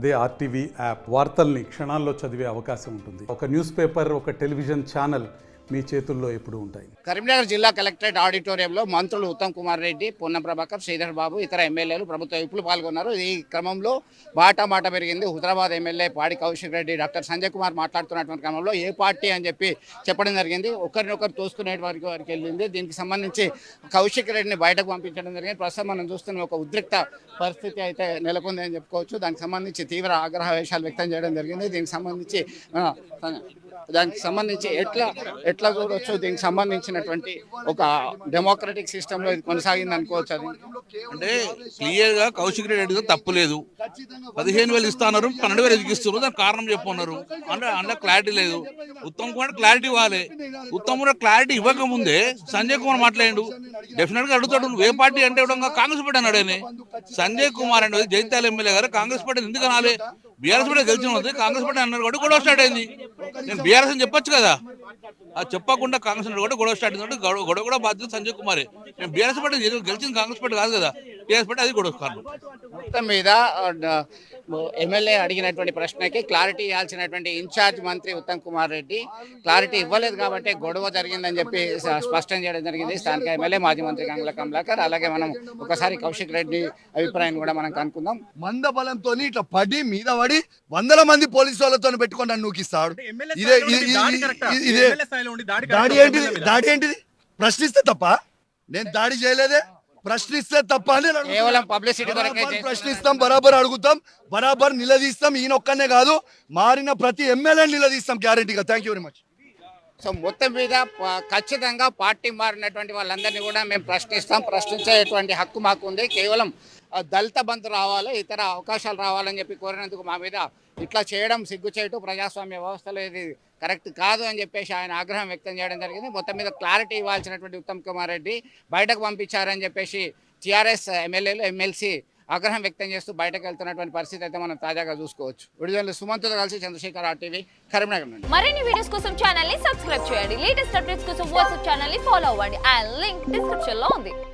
అదే RTV app వార్తల్ని క్షణాల్లో చదివే అవకాశం ఉంటుంది. ఒక న్యూస్ పేపర్, ఒక టెలివిజన్ ఛానల్ మీ చేతుల్లో ఎప్పుడూ ఉంటాయి. కరీంనగర్ జిల్లా కలెక్టరేట్ ఆడిటోరియంలో మంత్రులు ఉత్తమ్ కుమార్ రెడ్డి, పొన్నం ప్రభాకర్, శ్రీధర్ బాబు, ఇతర ఎమ్మెల్యేలు, ప్రభుత్వ విప్పులు పాల్గొన్నారు. ఈ క్రమంలో మాట పెరిగింది. హుజరాబాద్ ఎమ్మెల్యే పాడి కౌశిక్ రెడ్డి, డాక్టర్ సంజయ్ కుమార్ మాట్లాడుతున్నటువంటి క్రమంలో ఏ పార్టీ అని చెప్పి చెప్పడం జరిగింది. ఒకరినొకరు తోసుకునే వారికి వెళ్ళింది. దీనికి సంబంధించి కౌశిక్ రెడ్డిని బయటకు పంపించడం జరిగింది. ప్రస్తుతం మనం చూస్తున్న ఒక ఉద్రిక్త పరిస్థితి అయితే నెలకొంది అని చెప్పుకోవచ్చు. దానికి సంబంధించి తీవ్ర ఆగ్రహవేశాలు వ్యక్తం చేయడం జరిగింది. దీనికి సంబంధించి ఎట్లా చూడవచ్చు, దీనికి సంబంధించినటువంటి ఒక డెమోక్రటిక్ సిస్టంలో ఇది కొనసాగింది అనుకోవచ్చు. అది అంటే క్లియర్గా కౌశిక్ రెడ్డి తప్పు లేదు. 15,000 ఇస్తున్నారు, 12,000 ఎదిగిస్తున్నారు. దానికి కారణం చెప్పున్నారు. అంటే క్లారిటీ లేదు. ఉత్తమ్ కుమార్ క్లారిటీ ఇవ్వాలి. ఉత్తమ్ కుమార్ క్లారిటీ ఇవ్వకముందే సంజయ్ కుమార్ మాట్లాడు. డెఫినెట్గా అడుగుతాడు, నువ్వు ఏ పార్టీ అంటే కాంగ్రెస్ పార్టీ అన్నాడు. అని సంజయ్ కుమార్ అంటే జైత్యాల ఎమ్మెల్యే గారు కాంగ్రెస్ పార్టీ ఎందుకు అనాలి? బీఆర్ఎస్ పార్టీ గెలిచిన కాంగ్రెస్ పార్టీ అన్నారు కాబట్టి గొడవ స్టార్ట్ అయింది. నేను బీఆర్ఎస్ అని చెప్పొచ్చు కదా, అది చెప్పకుండా కాంగ్రెస్ కాబట్టి గొడవ స్టార్ట్ అయింది. గొడవ కూడా బాధ్యత సంజయ్ కుమారే. నేను బీఆర్ఎస్ పార్టీ గెలిచింది కాంగ్రెస్ పార్టీ కాదు కదా, బీఆర్ఎస్ పార్టీ అది గొడవ కారణం. మొత్తం మీద ఎమ్మెల్యే అడిగినటువంటి ప్రశ్నకి క్లారిటీ ఇవ్వాల్సినటువంటి ఇన్ఛార్జ్ మంత్రి ఉత్తమ్ కుమార్ రెడ్డి క్లారిటీ ఇవ్వలేదు కాబట్టి గొడవ జరిగిందని చెప్పి స్పష్టం చేయడం జరిగింది. స్థానిక ఎమ్మెల్యే మాజీ మంత్రి గంగుల కమలాకర్. అలాగే మనం ఒకసారి కౌశిక్ రెడ్డి అభిప్రాయాన్ని కూడా మనం కనుక్కుందాం. మంద బలంతో ఇట్లా పడి మీద పడి 100 మంది పోలీసు వాళ్ళతో పెట్టుకొని నన్ను నూకిస్తాడు. దాడి ఏంటిది? ప్రశ్నిస్తే తప్ప? నేను దాడి చేయలేదే. ప్రశ్నిస్తే తప్ప అని కేవలం పబ్లిసిటీ ప్రశ్నిస్తాం, బరాబర్ అడుగుతాం, బరాబర్ నిలదీస్తాం. ఈయన ఒక్కనే కాదు, మారిన ప్రతి ఎమ్మెల్యే నిలదీస్తాం గ్యారెంటీగా. Thank you very much. So మొత్తం మీద ఖచ్చితంగా పార్టీ మారినటువంటి వాళ్ళందరినీ కూడా మేము ప్రశ్నించేటువంటి హక్కు మాకు ఉంది. కేవలం దళిత బంధు రావాలి, ఇతర అవకాశాలు రావాలని చెప్పి కోరినందుకు మా మీద ఇట్లా చేయడం సిగ్గు చేయటం, ప్రజాస్వామ్య వ్యవస్థలో ఇది కరెక్ట్ కాదు అని చెప్పేసి ఆయన ఆగ్రహం వ్యక్తం చేయడం జరిగింది. మొత్తం మీద క్లారిటీ ఇవ్వాల్సినటువంటి ఉత్తమ్ కుమార్ రెడ్డి బయటకు పంపించారని చెప్పేసి టీఆర్ఎస్ ఎమ్మెల్యేలు, ఎమ్మెల్సీ ఆగ్రహం వ్యక్తం చేస్తూ బయటకు వెళ్తున్నటువంటి పరిస్థితి అయితే మనం తాజాగా చూసుకోవచ్చు. విడుదల సుమంత్తో కలిసి చంద్రశేఖర్, ఆర్టీవీ, కరీంనగర్ నుండి. మరిన్ని వీడియోస్ కోసం ఛానల్ ని సబ్స్క్రైబ్ చేయండి. లేటెస్ట్ అప్డేట్స్ కోసం వాట్సాప్ ఛానల్ ని ఫాలో అవ్వండి. ఆ లింక్ డిస్క్రిప్షన్ లో ఉంది.